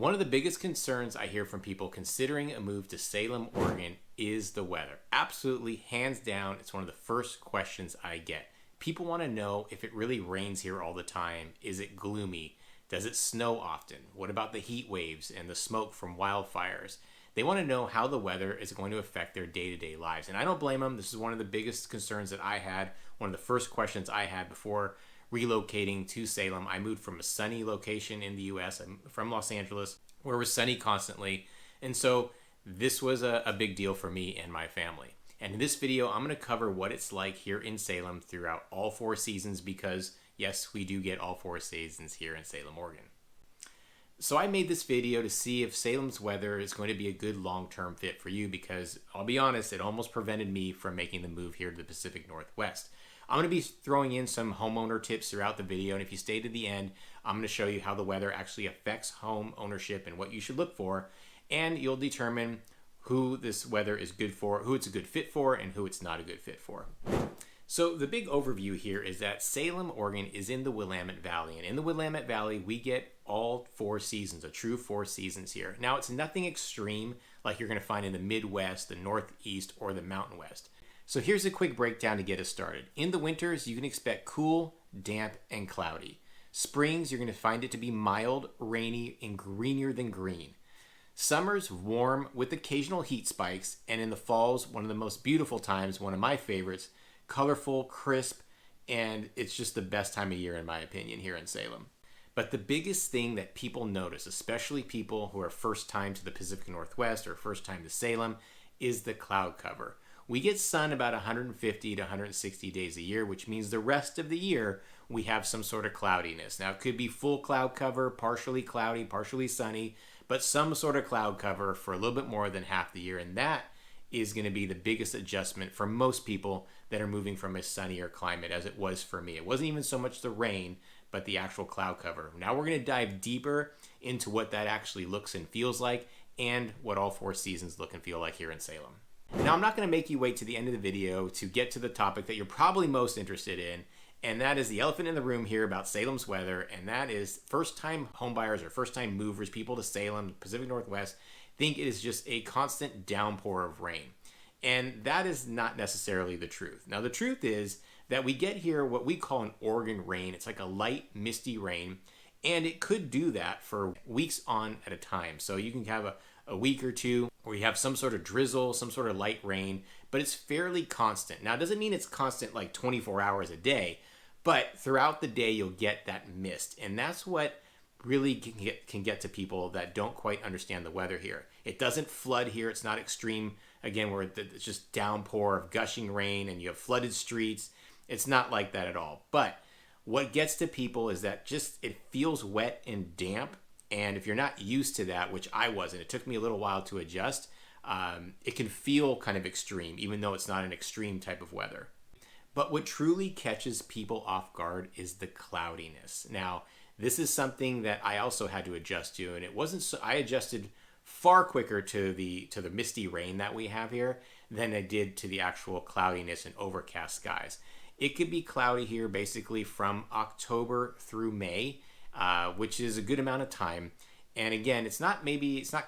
One of the biggest concerns I hear from people considering a move to Salem, Oregon is the weather. Absolutely, hands down, it's one of the first questions I get. People want to know if it really rains here all the time. Is it gloomy? Does it snow often? What about the heat waves and the smoke from wildfires? They want to know how the weather is going to affect their day-to-day lives. And I don't blame them. This is one of the biggest concerns that I had. One of the first questions I had before relocating to Salem. I moved from a sunny location in the US. I'm from Los Angeles, where it was sunny constantly. And so this was a big deal for me and my family. And in this video, I'm going to cover what it's like here in Salem throughout all 4 seasons, because yes, we do get all 4 seasons here in Salem, Oregon. So I made this video to see if Salem's weather is going to be a good long-term fit for you, because I'll be honest, it almost prevented me from making the move here to the Pacific Northwest. I'm going to be throwing in some homeowner tips throughout the video, and if you stay to the end, I'm going to show you how the weather actually affects home ownership and what you should look for, and you'll determine who this weather is good for, who it's a good fit for, and who it's not a good fit for. So the big overview here is that Salem, Oregon is in the Willamette Valley, and in the Willamette Valley, we get all 4 seasons, a true 4 seasons here. Now, it's nothing extreme like you're going to find in the Midwest, the Northeast, or the Mountain West. So here's a quick breakdown to get us started. In the winters, you can expect cool, damp, and cloudy. Springs, you're going to find it to be mild, rainy, and greenier than green. Summers, warm with occasional heat spikes, and in the falls, one of the most beautiful times, one of my favorites, colorful, crisp, and it's just the best time of year in my opinion here in Salem. But the biggest thing that people notice, especially people who are first time to the Pacific Northwest or first time to Salem, is the cloud cover. We get sun about 150 to 160 days a year, which means the rest of the year we have some sort of cloudiness. Now, it could be full cloud cover, partially cloudy, partially sunny, but some sort of cloud cover for a little bit more than half the year, and that is going to be the biggest adjustment for most people that are moving from a sunnier climate, as it was for me. It wasn't even so much the rain, but the actual cloud cover. Now we're going to dive deeper into what that actually looks and feels like, and what all 4 seasons look and feel like here in Salem. Now, I'm not going to make you wait to the end of the video to get to the topic that you're probably most interested in, and that is the elephant in the room here about Salem's weather, and that is first-time homebuyers or first-time movers, people to Salem, Pacific Northwest, think it is just a constant downpour of rain. And that is not necessarily the truth. Now, the truth is that we get here what we call an Oregon rain. It's like a light, misty rain, and it could do that for weeks on at a time. So you can have a week or two where you have some sort of drizzle, some sort of light rain, but it's fairly constant. Now, it doesn't mean it's constant like 24 hours a day, but throughout the day, you'll get that mist. And that's what really can get to people that don't quite understand the weather here. It doesn't flood here. It's not extreme, again, where it's just downpour of gushing rain and you have flooded streets. It's not like that at all. But what gets to people is that just it feels wet and damp. And if you're not used to that, which I wasn't, it took me a little while to adjust, it can feel kind of extreme, even though it's not an extreme type of weather. But what truly catches people off guard is the cloudiness. Now, this is something that I also had to adjust to, and it wasn't so, I adjusted far quicker to the misty rain that we have here than I did to the actual cloudiness and overcast skies. It could be cloudy here basically from October through May, which is a good amount of time. And again, it's not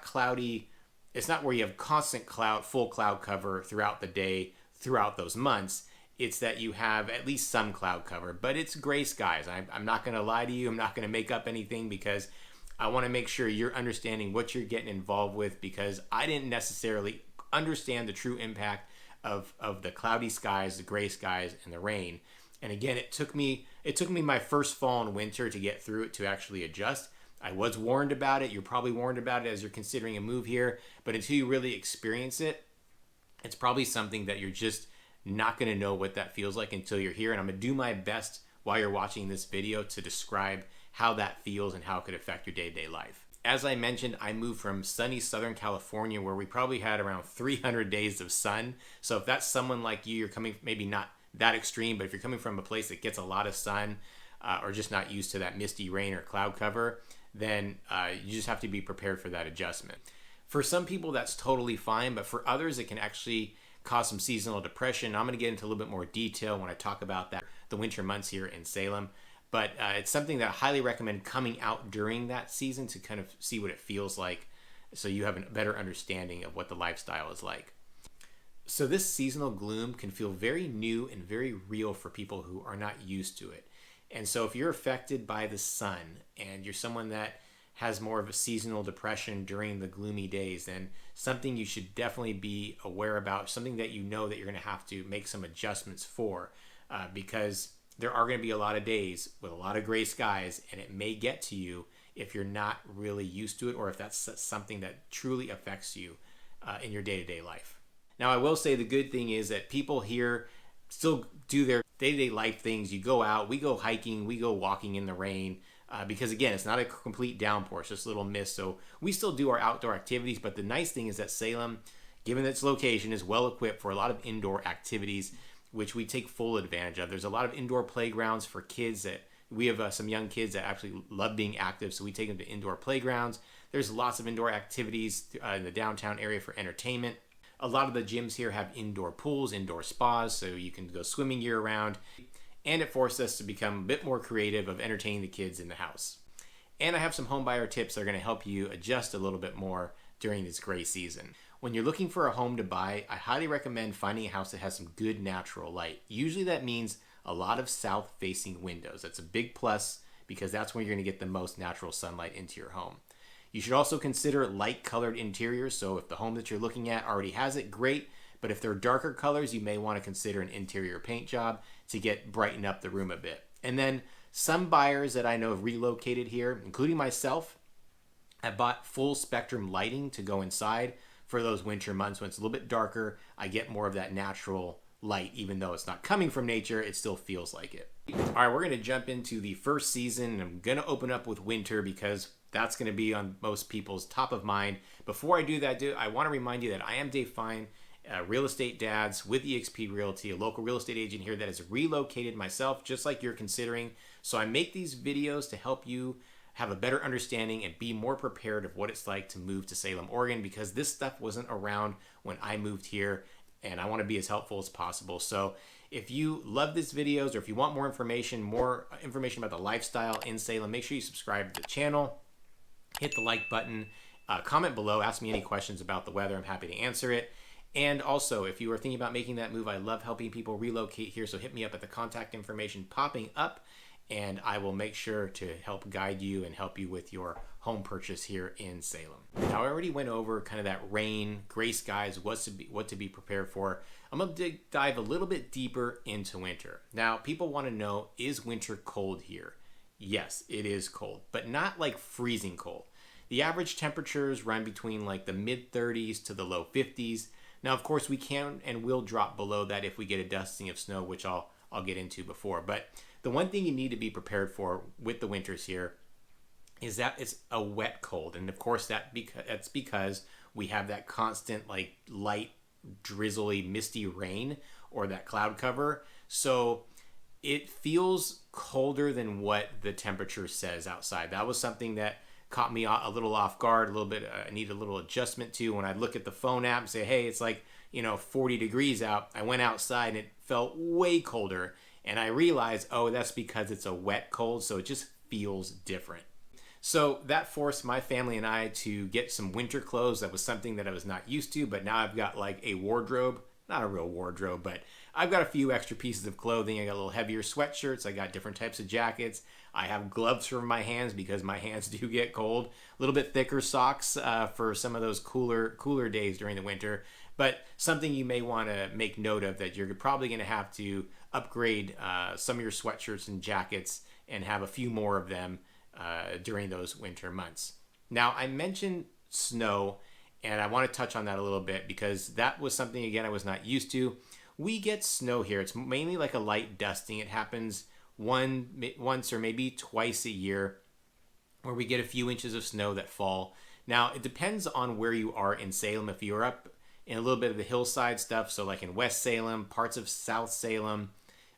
cloudy. It's not where you have constant full cloud cover throughout the day, throughout those months. It's that you have at least some cloud cover, but it's gray skies. I'm not going to lie to you. I'm not going to make up anything, because I want to make sure you're understanding what you're getting involved with, because I didn't necessarily understand the true impact of the cloudy skies, the gray skies, and the rain. And again, it took me my first fall and winter to get through it, to actually adjust. I was warned about it. You're probably warned about it as you're considering a move here, but until you really experience it, it's probably something that you're just not going to know what that feels like until you're here. And I'm going to do my best while you're watching this video to describe how that feels and how it could affect your day-to-day life. As I mentioned, I moved from sunny Southern California, where we probably had around 300 days of sun. So if that's someone like you, you're coming, maybe not that extreme, but if you're coming from a place that gets a lot of sun, or just not used to that misty rain or cloud cover, then you just have to be prepared for that adjustment. For some people, that's totally fine, but for others, it can actually cause some seasonal depression. I'm going to get into a little bit more detail when I talk about that, the winter months here in Salem. But it's something that I highly recommend coming out during that season to kind of see what it feels like, so you have a better understanding of what the lifestyle is like. So this seasonal gloom can feel very new and very real for people who are not used to it. And so if you're affected by the sun and you're someone that has more of a seasonal depression during the gloomy days, then something you should definitely be aware about, something that you know that you're going to have to make some adjustments for, because there are going to be a lot of days with a lot of gray skies, and it may get to you if you're not really used to it, or if that's something that truly affects you in your day-to-day life. Now, I will say the good thing is that people here still do their day-to-day life things. You go out, we go hiking, we go walking in the rain, because again, it's not a complete downpour, it's just a little mist. So we still do our outdoor activities, but the nice thing is that Salem, given its location, is well equipped for a lot of indoor activities, which we take full advantage of. There's a lot of indoor playgrounds for kids that we have some young kids that actually love being active, so we take them to indoor playgrounds. There's lots of indoor activities in the downtown area for entertainment. A lot of the gyms here have indoor pools, indoor spas, so you can go swimming year round. And it forced us to become a bit more creative of entertaining the kids in the house. And I have some home buyer tips that are going to help you adjust a little bit more during this gray season. When you're looking for a home to buy, I highly recommend finding a house that has some good natural light. Usually that means a lot of south-facing windows. That's a big plus because that's where you're going to get the most natural sunlight into your home. You should also consider light-colored interiors. So if the home that you're looking at already has it, great. But if they're darker colors, you may want to consider an interior paint job to brighten up the room a bit. And then some buyers that I know have relocated here, including myself, have bought full spectrum lighting to go inside for those winter months when it's a little bit darker. I get more of that natural light, even though it's not coming from nature, it still feels like it. All right, we're going to jump into the first season, and I'm going to open up with winter because that's going to be on most people's top of mind. Before I do that, I want to remind you that I am Dave Fine, Real Estate Dads with eXp Realty, a local real estate agent here that has relocated myself, just like you're considering. So I make these videos to help you have a better understanding and be more prepared of what it's like to move to Salem, Oregon, because this stuff wasn't around when I moved here, and I want to be as helpful as possible. So if you love these videos, or if you want more information about the lifestyle in Salem, make sure you subscribe to the channel, hit the like button, comment below, ask me any questions about the weather. I'm happy to answer it. And also, if you are thinking about making that move, I love helping people relocate here, so hit me up at the contact information popping up, and I will make sure to help guide you and help you with your home purchase here in Salem. Now, I already went over kind of that rain, gray skies, what to be prepared for. I'm going to dive a little bit deeper into winter. Now, people want to know, is winter cold here? Yes, it is cold, but not like freezing cold. The average temperatures run between like the mid 30s to the low 50s. Now, of course, we can and will drop below that if we get a dusting of snow, which I'll get into before. But the one thing you need to be prepared for with the winters here is that it's a wet cold. And of course, that's because we have that constant like light, drizzly, misty rain or that cloud cover. So it feels colder than what the temperature says outside. That was something that caught me a little off guard, a little bit. I need a little adjustment to when I look at the phone app and say, hey, it's like, 40 degrees out. I went outside and it felt way colder. And I realized, oh, that's because it's a wet cold. So it just feels different. So that forced my family and I to get some winter clothes. That was something that I was not used to. But now I've got like a wardrobe, not a real wardrobe, but I've got a few extra pieces of clothing. I got a little heavier sweatshirts. I got different types of jackets. I have gloves for my hands because my hands do get cold. A little bit thicker socks for some of those cooler days during the winter. But something you may want to make note of, that you're probably going to have to upgrade some of your sweatshirts and jackets and have a few more of them during those winter months. Now, I mentioned snow, and I want to touch on that a little bit because that was something, again, I was not used to. We get snow here. It's mainly like a light dusting. It happens once or maybe twice a year where we get a few inches of snow that fall. Now, it depends on where you are in Salem. If you're up in a little bit of the hillside stuff, so like in West Salem, parts of South Salem,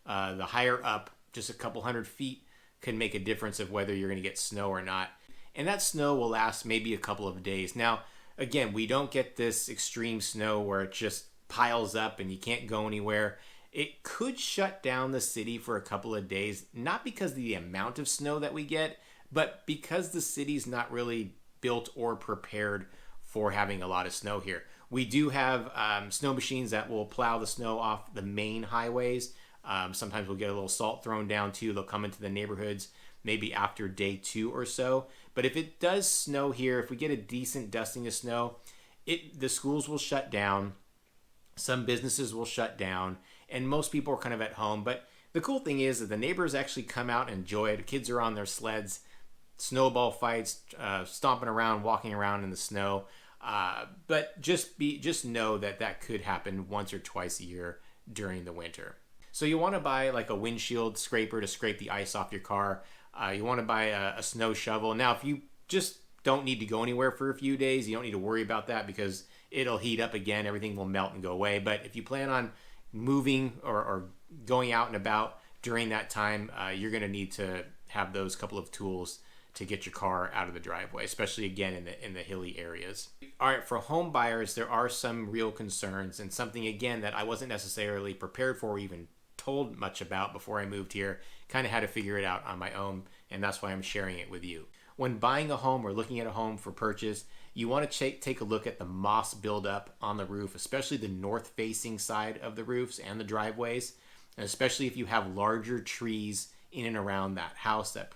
the higher up, just a couple hundred feet, can make a difference of whether you're going to get snow or not. And that snow will last maybe a couple of days. Now, again, we don't get this extreme snow where it just piles up and you can't go anywhere. It could shut down the city for a couple of days, not because of the amount of snow that we get, but because the city's not really built or prepared for having a lot of snow here. We do have snow machines that will plow the snow off the main highways. Sometimes we'll get a little salt thrown down too. They'll come into the neighborhoods maybe after day 2 or so. But if it does snow here, if we get a decent dusting of snow, the schools will shut down. Some businesses will shut down, and most people are kind of at home. But the cool thing is that the neighbors actually come out and enjoy it. Kids are on their sleds, snowball fights, stomping around, walking around in the snow. But just know that could happen once or twice a year during the winter. So you want to buy like a windshield scraper to scrape the ice off your car. You want to buy a snow shovel. Now, if you just don't need to go anywhere for a few days, you don't need to worry about that because it'll heat up again. Everything will melt and go away. But if you plan on moving or going out and about during that time, you're going to need to have those couple of tools to get your car out of the driveway, especially again in the hilly areas. All right, for home buyers, there are some real concerns and something again that I wasn't necessarily prepared for or even told much about before I moved here. Kind of had to figure it out on my own, and that's why I'm sharing it with you. When buying a home or looking at a home for purchase, you want to take a look at the moss buildup on the roof, especially the north-facing side of the roofs and the driveways, and especially if you have larger trees in and around that house that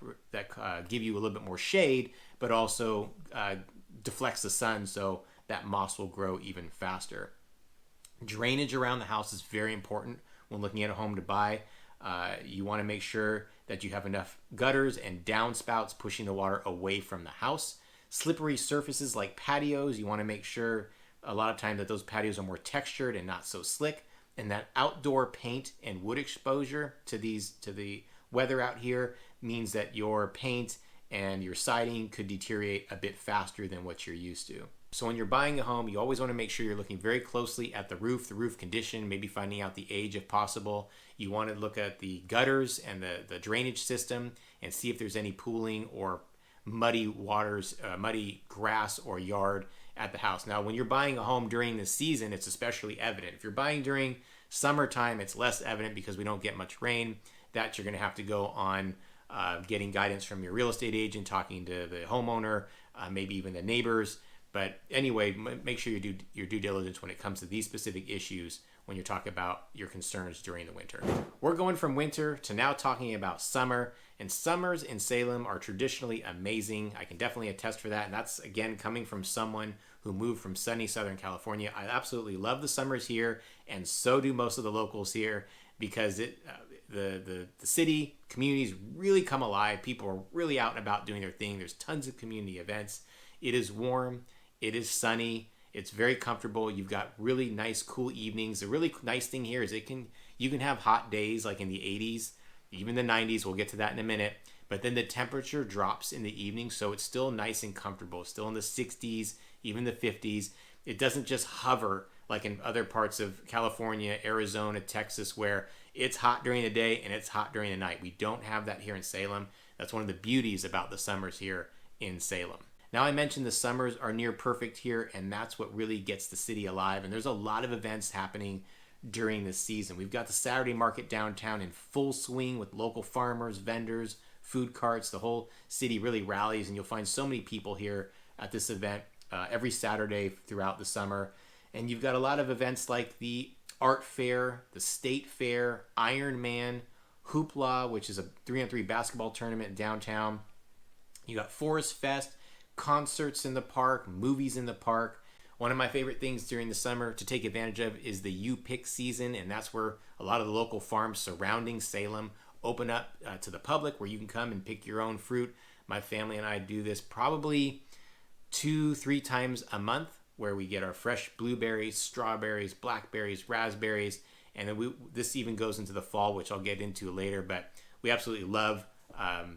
give you a little bit more shade, but also deflects the sun so that moss will grow even faster. Drainage around the house is very important when looking at a home to buy. You want to make sure that you have enough gutters and downspouts pushing the water away from the house. Slippery surfaces like patios, you want to make sure a lot of times that those patios are more textured and not so slick. And that outdoor paint and wood exposure to the weather out here means that your paint and your siding could deteriorate a bit faster than what you're used to. So when you're buying a home, you always want to make sure you're looking very closely at the roof condition, maybe finding out the age if possible. You want to look at the gutters and the drainage system and see if there's any pooling or muddy waters, muddy grass or yard at the house. Now, when you're buying a home during the season, it's especially evident. If you're buying during summertime, it's less evident because we don't get much rain. That you're going to have to go on getting guidance from your real estate agent, talking to the homeowner, maybe even the neighbors. But anyway, make sure you do your due diligence when it comes to these specific issues when you're talking about your concerns during the winter. We're going from winter to now talking about summer, and summers in Salem are traditionally amazing. I can definitely attest for that, and that's, again, coming from someone who moved from sunny Southern California. I absolutely love the summers here, and so do most of the locals here, because the city communities really come alive. People are really out and about doing their thing. There's tons of community events. It is warm. It is sunny. It's very comfortable. You've got really nice, cool evenings. The really nice thing here is you can have hot days like in the 80s, even the 90s. We'll get to that in a minute. But then the temperature drops in the evening, so it's still nice and comfortable. It's still in the 60s, even the 50s. It doesn't just hover like in other parts of California, Arizona, Texas, where it's hot during the day and it's hot during the night. We don't have that here in Salem. That's one of the beauties about the summers here in Salem. Now, I mentioned the summers are near perfect here, and that's what really gets the city alive. And there's a lot of events happening during this season. We've got the Saturday market downtown in full swing with local farmers, vendors, food carts. The whole city really rallies, and you'll find so many people here at this event every Saturday throughout the summer. And you've got a lot of events like the Art Fair, the State Fair, Iron Man, Hoopla, which is a 3-on-3 basketball tournament downtown. You got Forest Fest, concerts in the park, movies in the park. One of my favorite things during the summer to take advantage of is the U-Pick season, and that's where a lot of the local farms surrounding Salem open up to the public, where you can come and pick your own fruit. My family and I do this probably 2-3 times a month, where we get our fresh blueberries, strawberries, blackberries, raspberries, and then this even goes into the fall, which I'll get into later. But we absolutely love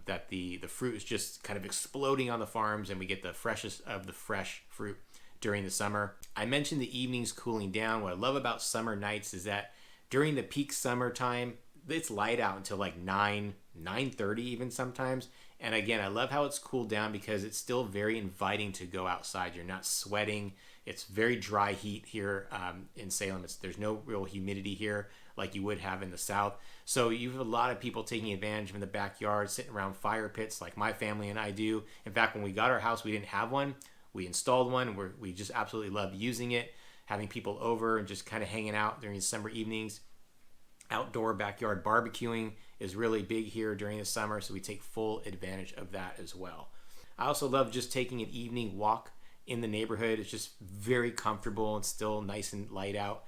that the fruit is just kind of exploding on the farms, and we get the freshest of the fresh fruit during the summer. I mentioned the evenings cooling down. What I love about summer nights is that during the peak summertime, it's light out until like 9:30 even sometimes, And again, I love how it's cooled down because it's still very inviting to go outside. You're not sweating. It's very dry heat here in Salem. There's no real humidity here like you would have in the South. So you have a lot of people taking advantage of in the backyard, sitting around fire pits like my family and I do. In fact, when we got our house, we didn't have one. We installed one. We just absolutely love using it, having people over and just kind of hanging out during the summer evenings. Outdoor backyard barbecuing is really big here during the summer, so we take full advantage of that as well. I also love just taking an evening walk in the neighborhood. It's just very comfortable and still nice and light out,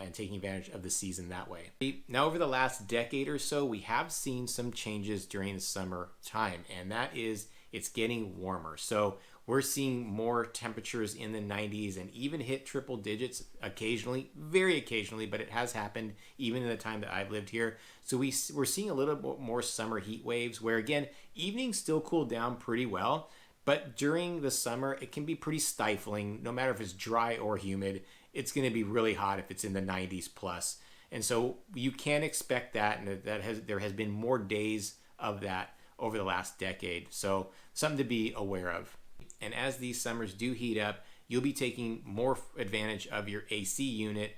and taking advantage of the season that way. Now, over the last decade or so, we have seen some changes during the summer time, and that is it's getting warmer. So we're seeing more temperatures in the 90s and even hit triple digits occasionally, very occasionally, but it has happened even in the time that I've lived here. So we're seeing a little bit more summer heat waves where, again, evenings still cool down pretty well, but during the summer, it can be pretty stifling. No matter if it's dry or humid, it's going to be really hot if it's in the 90s plus. And so you can expect that, and there has been more days of that over the last decade. So something to be aware of. And as these summers do heat up, you'll be taking more advantage of your AC unit,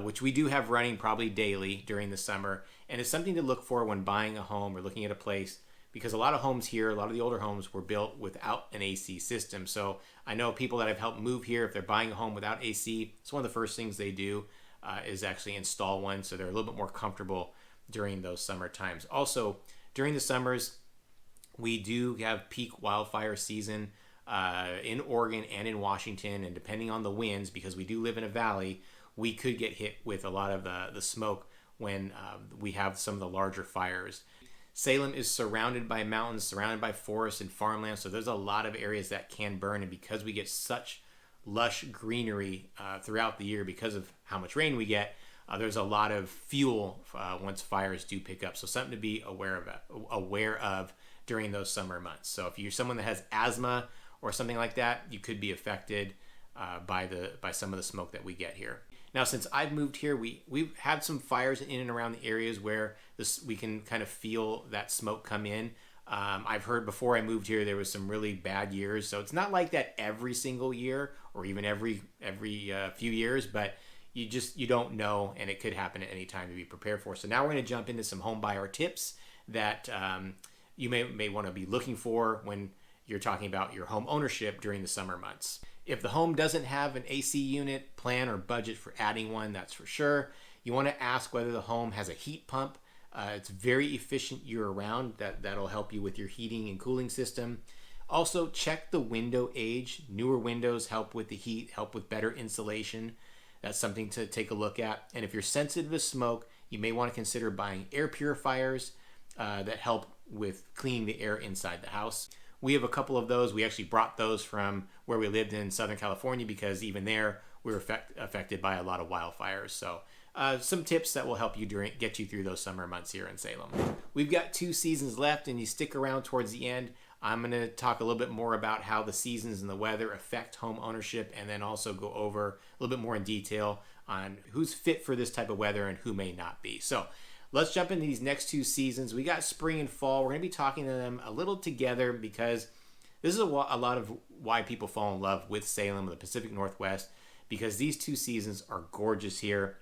which we do have running probably daily during the summer. And it's something to look for when buying a home or looking at a place, because a lot of homes here, a lot of the older homes were built without an AC system. So I know people that I've helped move here, if they're buying a home without AC, it's one of the first things they do is actually install one, so they're a little bit more comfortable during those summer times. Also, during the summers, we do have peak wildfire season in Oregon and in Washington, and depending on the winds, because we do live in a valley, we could get hit with a lot of the smoke when we have some of the larger fires. Salem is surrounded by mountains, surrounded by forests and farmland, so there's a lot of areas that can burn, and because we get such lush greenery throughout the year because of how much rain we get, there's a lot of fuel once fires do pick up. So something to be aware of during those summer months. So if you're someone that has asthma or something like that, you could be affected by some of the smoke that we get here. Now, since I've moved here, we've had some fires in and around the areas where we can kind of feel that smoke come in. I've heard before I moved here there was some really bad years, so it's not like that every single year or even every few years, but you don't know, and it could happen at any time to be prepared for. So now we're going to jump into some home buyer tips that you may want to be looking for when you're talking about your home ownership during the summer months. If the home doesn't have an AC unit, plan or budget for adding one, that's for sure. You want to ask whether the home has a heat pump. It's very efficient year-round. That'll help you with your heating and cooling system. Also, check the window age. Newer windows help with the heat, help with better insulation. That's something to take a look at. And if you're sensitive to smoke, you may want to consider buying air purifiers that help with cleaning the air inside the house. We have a couple of those. We actually brought those from where we lived in Southern California because even there we were affected by a lot of wildfires. So some tips that will help you get you through those summer months here in Salem. We've got 2 seasons left, and you stick around towards the end. I'm going to talk a little bit more about how the seasons and the weather affect home ownership, and then also go over a little bit more in detail on who's fit for this type of weather and who may not be. So let's jump into these next 2 seasons. We got spring and fall. We're going to be talking to them a little together because this is a lot of why people fall in love with Salem or the Pacific Northwest, because these 2 seasons are gorgeous here.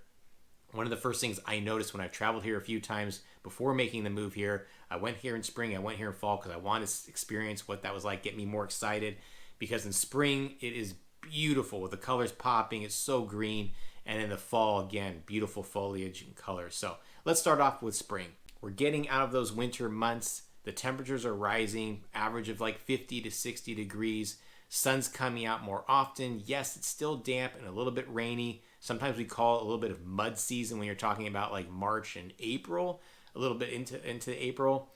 One of the first things I noticed when I've traveled here a few times before making the move here, I went here in spring, I went here in fall because I wanted to experience what that was like, get me more excited, because in spring it is beautiful with the colors popping, it's so green, and in the fall, again, beautiful foliage and colors. So let's start off with spring. We're getting out of those winter months. The temperatures are rising, average of like 50 to 60 degrees. Sun's coming out more often. Yes, it's still damp and a little bit rainy. Sometimes we call it a little bit of mud season when you're talking about like March and April, a little bit into April,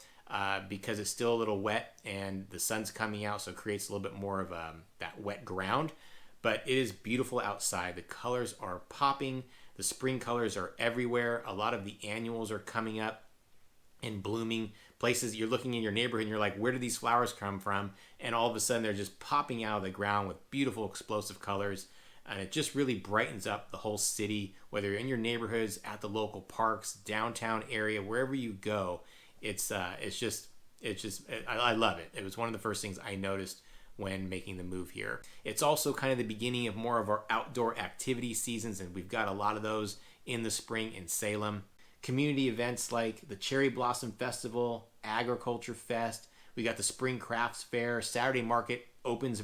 because it's still a little wet and the sun's coming out, so it creates a little bit more of that wet ground. But it is beautiful outside. The colors are popping. The spring colors are everywhere. A lot of the annuals are coming up and blooming. Places you're looking in your neighborhood and you're like, where do these flowers come from? And all of a sudden they're just popping out of the ground with beautiful explosive colors. And it just really brightens up the whole city, whether you're in your neighborhoods, at the local parks, downtown area, wherever you go. It's just It's just, I love it. It was one of the first things I noticed when making the move here. It's also kind of the beginning of more of our outdoor activity seasons, and we've got a lot of those in the spring in Salem. Community events like the Cherry Blossom Festival, Agriculture Fest. We got the Spring Crafts Fair. Saturday Market opens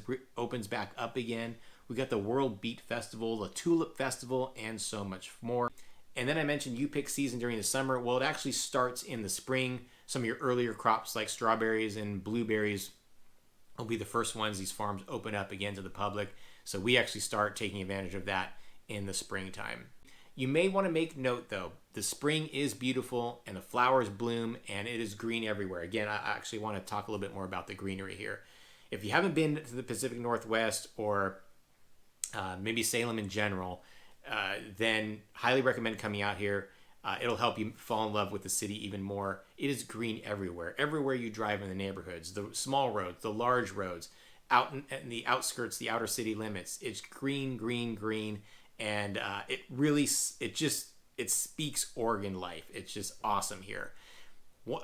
back up again. We got the World Beet Festival, the Tulip Festival, and so much more. And then I mentioned you pick season during the summer. Well, it actually starts in the spring. Some of your earlier crops like strawberries and blueberries will be the first ones these farms open up again to the public. So we actually start taking advantage of that in the springtime. You may want to make note though, the spring is beautiful and the flowers bloom and it is green everywhere. Again, I actually want to talk a little bit more about the greenery here. If you haven't been to the Pacific Northwest or maybe Salem in general, then highly recommend coming out here. It'll help you fall in love with the city even more. It is green everywhere. Everywhere you drive in the neighborhoods, the small roads, the large roads, out in the outskirts, the outer city limits, it's green, green, green. And it speaks Oregon life. It's just awesome here.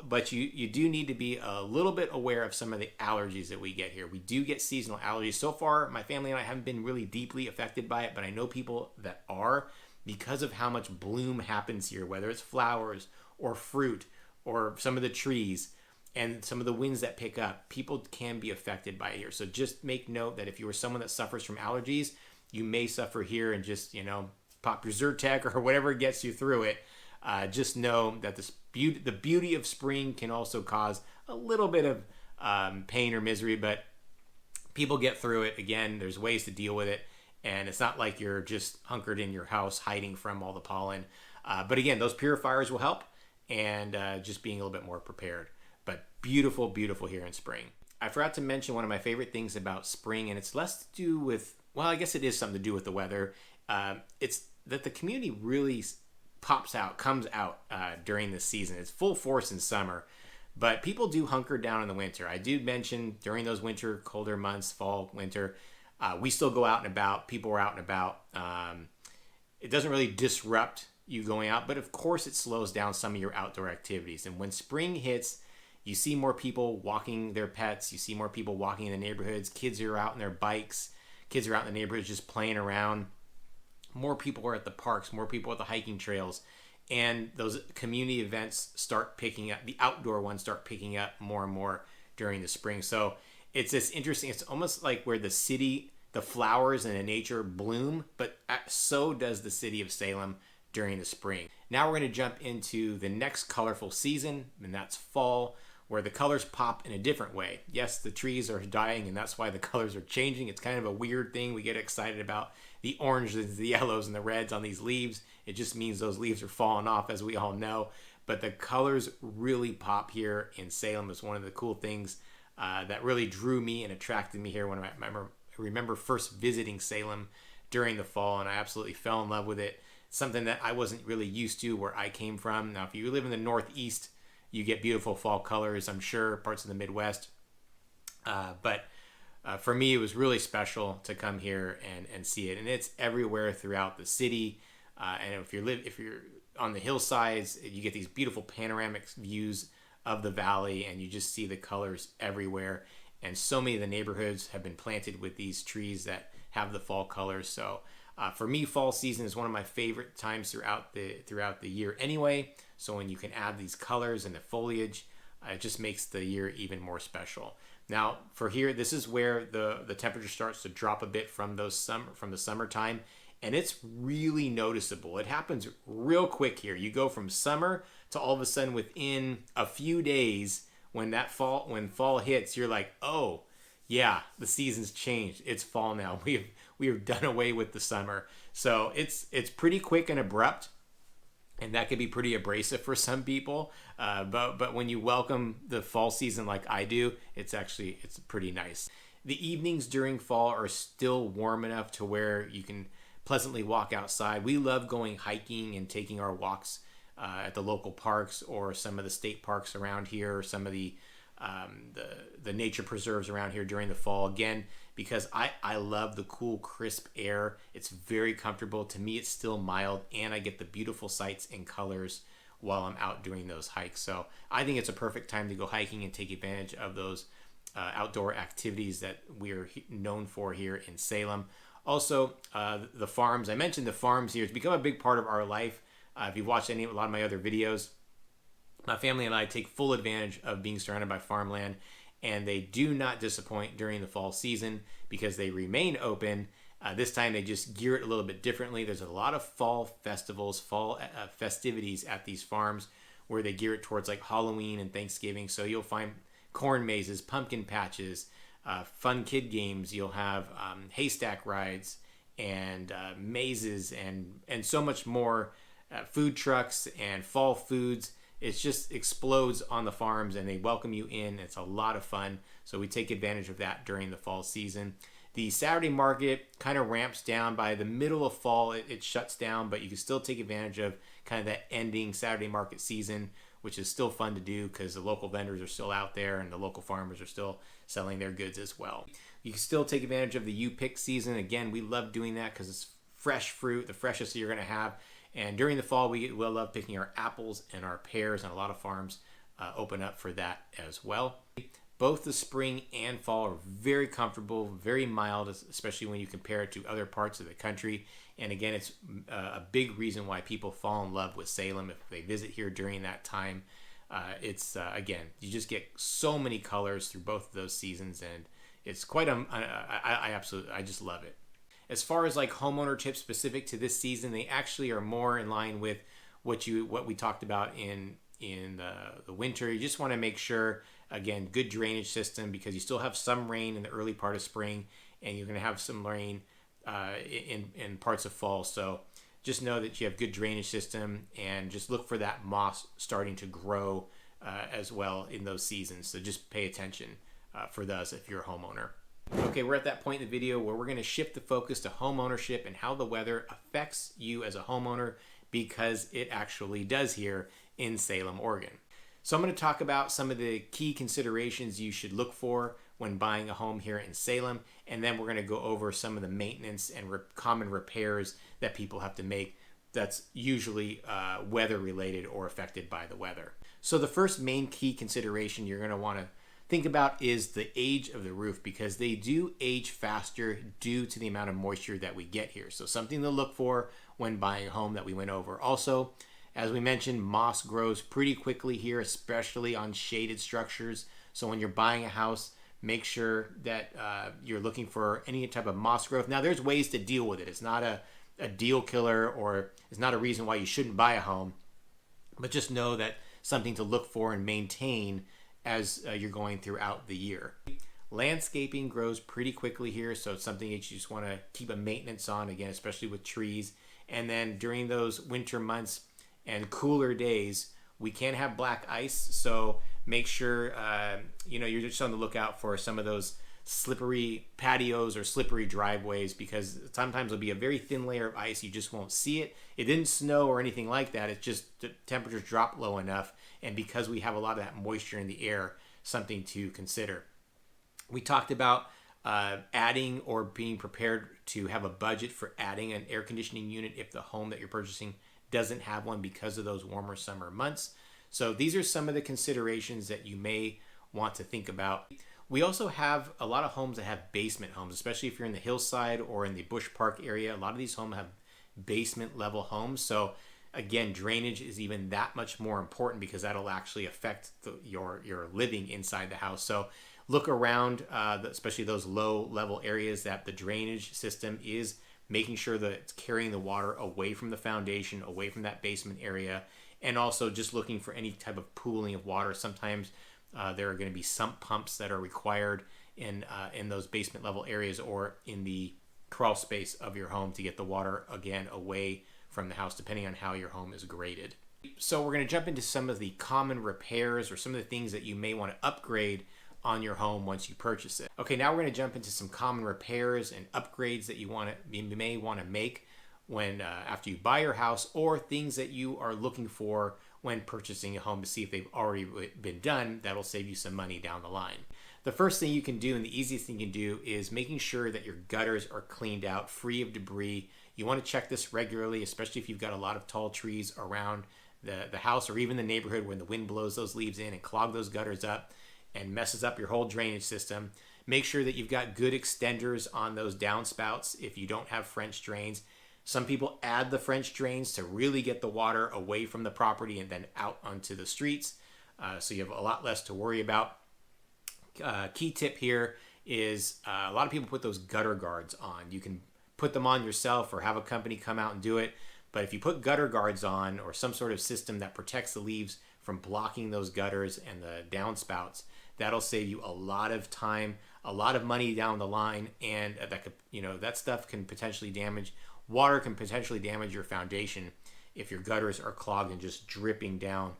But you do need to be a little bit aware of some of the allergies that we get here. We do get seasonal allergies. So far, my family and I haven't been really deeply affected by it, but I know people that are, because of how much bloom happens here, whether it's flowers or fruit or some of the trees and some of the winds that pick up, people can be affected by it here. So just make note that if you are someone that suffers from allergies, you may suffer here, and just, pop your Zyrtec or whatever gets you through it. Just know that the beauty of spring can also cause a little bit of pain or misery, but people get through it. Again, there's ways to deal with it. And it's not like you're just hunkered in your house hiding from all the pollen. But again, those purifiers will help, and just being a little bit more prepared. But beautiful, beautiful here in spring. I forgot to mention one of my favorite things about spring, and it's less to do with, well, I guess it is something to do with the weather. It's that the community really comes out during the season. It's full force in summer, but people do hunker down in the winter. I do mention during those winter, colder months, fall, winter, we still go out and about. People are out and about. It doesn't really disrupt you going out, but of course it slows down some of your outdoor activities. And when spring hits, you see more people walking their pets. You see more people walking in the neighborhoods. Kids are out on their bikes. Kids are out in the neighborhoods just playing around. More people are at the parks. More people at the hiking trails. And those community events start picking up. The outdoor ones start picking up more and more during the spring. So it's this interesting, it's almost like where the city, the flowers and the nature bloom, but so does the city of Salem during the spring. Now we're going to jump into the next colorful season, and that's fall, where the colors pop in a different way. Yes, the trees are dying, and that's why the colors are changing. It's kind of a weird thing. We get excited about the oranges, the yellows, and the reds on these leaves. It just means those leaves are falling off, as we all know. But the colors really pop here in Salem. It's one of the cool things that really drew me and attracted me here when I remember first visiting Salem during the fall, and I absolutely fell in love with it. Something that I wasn't really used to where I came from. Now, if you live in the Northeast, you get beautiful fall colors, I'm sure, parts of the Midwest. But for me, it was really special to come here and see it. And it's everywhere throughout the city. And if you're on the hillsides, you get these beautiful panoramic views of the valley, and you just see the colors everywhere. And so many of the neighborhoods have been planted with these trees that have the fall colors. So for me, fall season is one of my favorite times throughout the year anyway. So when you can add these colors and the foliage, it just makes the year even more special. Now for here, this is where the temperature starts to drop a bit from the summertime, and it's really noticeable. It happens real quick here. You go from summer to all of a sudden within a few days, when fall hits, you're like, oh yeah, the season's changed. It's fall now. We have done away with the summer. So it's pretty quick and abrupt, and that can be pretty abrasive for some people. But when you welcome the fall season like I do, it's pretty nice. The evenings during fall are still warm enough to where you can pleasantly walk outside. We love going hiking and taking our walks at the local parks or some of the state parks around here, or some of the nature preserves around here during the fall, again, because I love the cool, crisp air. It's very comfortable. To me, it's still mild, and I get the beautiful sights and colors while I'm out doing those hikes. So I think it's a perfect time to go hiking and take advantage of those outdoor activities that we're known for here in Salem. Also, the farms. I mentioned the farms here. It's become a big part of our life. If you've watched a lot of my other videos, my family and I take full advantage of being surrounded by farmland, and they do not disappoint during the fall season because they remain open. This time they just gear it a little bit differently. There's a lot of fall festivals, fall festivities at these farms where they gear it towards like Halloween and Thanksgiving. So you'll find corn mazes, pumpkin patches, fun kid games. You'll have haystack rides and mazes and so much more, food trucks and fall foods. It just explodes on the farms and they welcome you in. It's a lot of fun. So we take advantage of that during the fall season. The Saturday market kind of ramps down by the middle of fall. It shuts down, but you can still take advantage of kind of that ending Saturday market season, which is still fun to do because the local vendors are still out there and the local farmers are still selling their goods as well. You can still take advantage of the U-pick season. Again, we love doing that because it's fresh fruit, the freshest you're going to have. And during the fall, we'll love picking our apples and our pears, and a lot of farms open up for that as well. Both the spring and fall are very comfortable, very mild, especially when you compare it to other parts of the country. And again, it's a big reason why people fall in love with Salem if they visit here during that time. Again, you just get so many colors through both of those seasons, and it's quite I just love it. As far as like homeowner tips specific to this season, they actually are more in line with what we talked about in the winter. You just want to make sure, again, good drainage system, because you still have some rain in the early part of spring and you're going to have some rain in parts of fall. So just know that you have good drainage system and just look for that moss starting to grow as well in those seasons. So just pay attention for those if you're a homeowner. Okay, we're at that point in the video where we're going to shift the focus to home ownership and how the weather affects you as a homeowner, because it actually does here in Salem, Oregon. So I'm going to talk about some of the key considerations you should look for when buying a home here in Salem, and then we're going to go over some of the maintenance and common repairs that people have to make that's usually weather related or affected by the weather. So the first main key consideration you're going to want to think about is the age of the roof, because they do age faster due to the amount of moisture that we get here. So something to look for when buying a home that we went over. Also, as we mentioned, moss grows pretty quickly here, especially on shaded structures. So when you're buying a house, make sure that you're looking for any type of moss growth. Now, there's ways to deal with it. It's not a deal killer, or it's not a reason why you shouldn't buy a home, but just know that something to look for and maintain as you're going throughout the year. Landscaping grows pretty quickly here, so it's something that you just want to keep a maintenance on, again, especially with trees. And then during those winter months and cooler days, we can have black ice, so make sure you're just on the lookout for some of those slippery patios or slippery driveways, because sometimes there'll be a very thin layer of ice. You just won't see it. It didn't snow or anything like that. It's just the temperatures drop low enough, and because we have a lot of that moisture in the air, something to consider. We talked about adding or being prepared to have a budget for adding an air conditioning unit if the home that you're purchasing doesn't have one because of those warmer summer months. So these are some of the considerations that you may want to think about. We also have a lot of homes that have basement homes, especially if you're in the hillside or in the Bush Park area. A lot of these homes have basement level homes. So again, drainage is even that much more important, because that'll actually affect your living inside the house. So look around, especially those low level areas, that the drainage system is making sure that it's carrying the water away from the foundation, away from that basement area, and also just looking for any type of pooling of water. Sometimes there are going to be sump pumps that are required in those basement level areas or in the crawl space of your home to get the water, again, away from the house, depending on how your home is graded. So we're going to jump into some of the common repairs or some of the things that you may want to upgrade on your home once you purchase it. Okay, now we're going to jump into some common repairs and upgrades that you may want to make when after you buy your house, or things that you are looking for when purchasing a home to see if they've already been done. That'll save you some money down the line. The first thing you can do, and the easiest thing you can do, is making sure that your gutters are cleaned out, free of debris. You want to check this regularly, especially if you've got a lot of tall trees around the house or even the neighborhood when the wind blows those leaves in and clog those gutters up and messes up your whole drainage system. Make sure that you've got good extenders on those downspouts if you don't have French drains. Some people add the French drains to really get the water away from the property and then out onto the streets. So you have a lot less to worry about. Key tip here is a lot of people put those gutter guards on. You can put them on yourself or have a company come out and do it. But if you put gutter guards on or some sort of system that protects the leaves from blocking those gutters and the downspouts, that'll save you a lot of time, a lot of money down the line, and that could, that stuff can potentially damage. Water can potentially damage your foundation if your gutters are clogged and just dripping down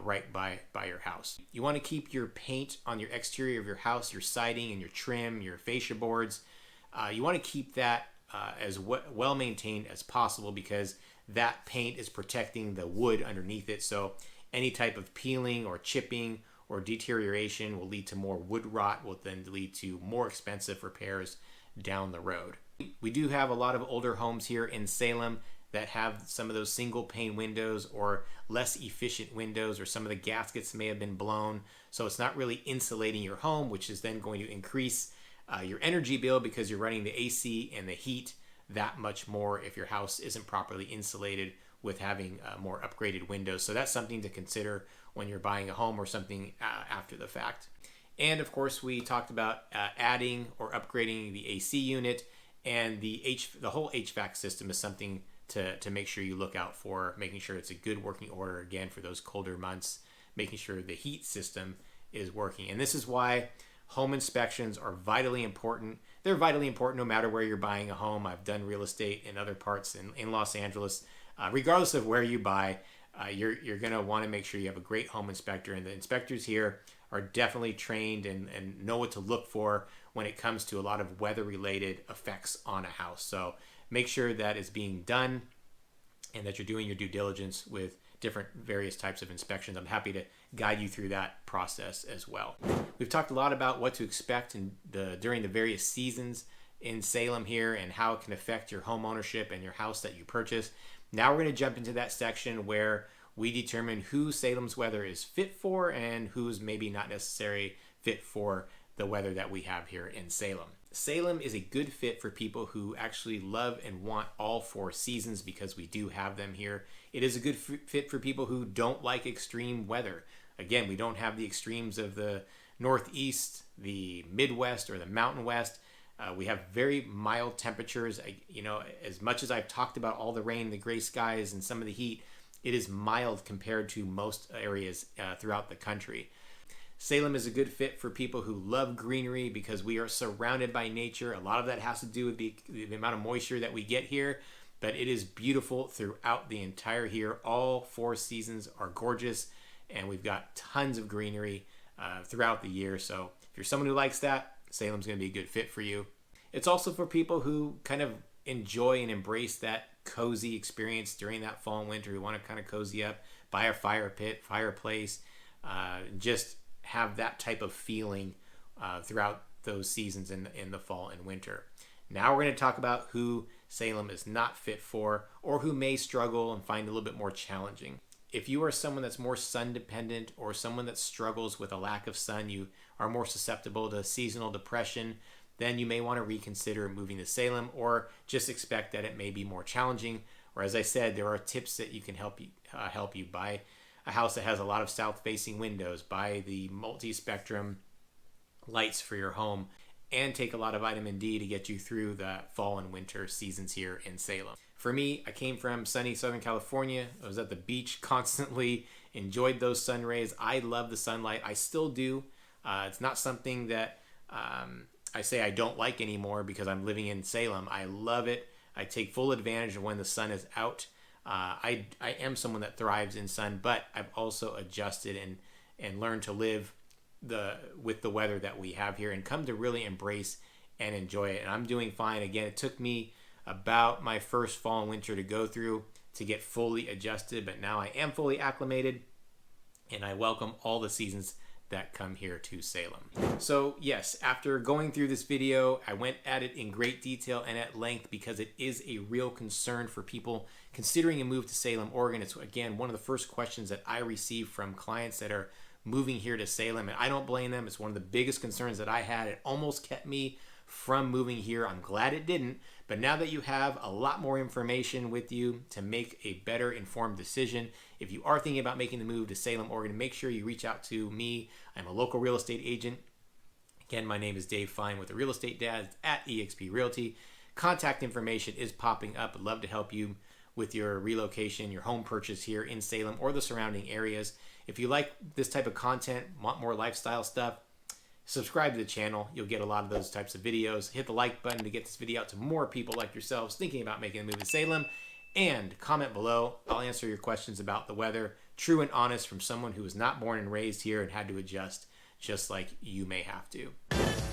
right by your house. You want to keep your paint on your exterior of your house, your siding and your trim, your fascia boards. You want to keep that as well maintained as possible because that paint is protecting the wood underneath it. So any type of peeling or chipping or deterioration will lead to more wood rot, will then lead to more expensive repairs down the road. We do have a lot of older homes here in Salem that have some of those single pane windows or less efficient windows, or some of the gaskets may have been blown. So it's not really insulating your home, which is then going to increase your energy bill because you're running the AC and the heat that much more if your house isn't properly insulated with having more upgraded windows. So that's something to consider when you're buying a home or something after the fact. And of course, we talked about adding or upgrading the AC unit, and the whole HVAC system is something to make sure you look out for, making sure it's a good working order again for those colder months, making sure the heat system is working. And this is why home inspections are vitally important. They're vitally important no matter where you're buying a home. I've done real estate in other parts in Los Angeles. Regardless of where you buy, you're going to want to make sure you have a great home inspector. And the inspectors here are definitely trained and know what to look for when it comes to a lot of weather-related effects on a house. So make sure that is being done and that you're doing your due diligence with different various types of inspections. I'm happy to guide you through that process as well. We've talked a lot about what to expect during the various seasons in Salem here and how it can affect your home ownership and your house that you purchase. Now we're going to jump into that section where we determine who Salem's weather is fit for and who's maybe not necessarily fit for the weather that we have here in Salem. Salem is a good fit for people who actually love and want all 4 seasons because we do have them here. It is a good fit for people who don't like extreme weather. Again, we don't have the extremes of the Northeast, the Midwest, or the Mountain West. We have very mild temperatures. As much as I've talked about all the rain, the gray skies, and some of the heat, it is mild compared to most areas throughout the country. Salem is a good fit for people who love greenery because we are surrounded by nature. A lot of that has to do with the amount of moisture that we get here, but it is beautiful throughout the entire year. All 4 seasons are gorgeous, and we've got tons of greenery throughout the year. So if you're someone who likes that, Salem's going to be a good fit for you. It's also for people who kind of enjoy and embrace that cozy experience during that fall and winter. We want to kind of cozy up, buy a fire pit, fireplace, just have that type of feeling throughout those seasons in the fall and winter. Now we're going to talk about who Salem is not fit for or who may struggle and find it a little bit more challenging. If you are someone that's more sun dependent or someone that struggles with a lack of sun, you are more susceptible to seasonal depression, then you may want to reconsider moving to Salem or just expect that it may be more challenging. Or as I said, there are tips that you can help you buy a house that has a lot of south-facing windows, buy the multi-spectrum lights for your home, and take a lot of vitamin D to get you through the fall and winter seasons here in Salem. For me, I came from sunny Southern California. I was at the beach constantly, enjoyed those sun rays. I love the sunlight. I still do. It's not something that I say I don't like anymore because I'm living in Salem. I love it. I take full advantage of when the sun is out. I am someone that thrives in sun, but I've also adjusted and learned to live with the weather that we have here and come to really embrace and enjoy it. And I'm doing fine. Again, it took me about my first fall and winter to go through to get fully adjusted, but now I am fully acclimated and I welcome all the seasons that come here to Salem. So yes, after going through this video, I went at it in great detail and at length because it is a real concern for people considering a move to Salem, Oregon. It's, again, one of the first questions that I receive from clients that are moving here to Salem, and I don't blame them. It's one of the biggest concerns that I had. It almost kept me from moving here. I'm glad it didn't, but now that you have a lot more information with you to make a better informed decision, if you are thinking about making the move to Salem, Oregon, make sure you reach out to me. I'm a local real estate agent. Again, my name is Dave Fine with the Real Estate Dads at eXp Realty. Contact information is popping up. I'd love to help you with your relocation, your home purchase here in Salem or the surrounding areas. If you like this type of content, want more lifestyle stuff, subscribe to the channel. You'll get a lot of those types of videos. Hit the like button to get this video out to more people like yourselves thinking about making a move to Salem. And comment below. I'll answer your questions about the weather, true and honest from someone who was not born and raised here and had to adjust just like you may have to.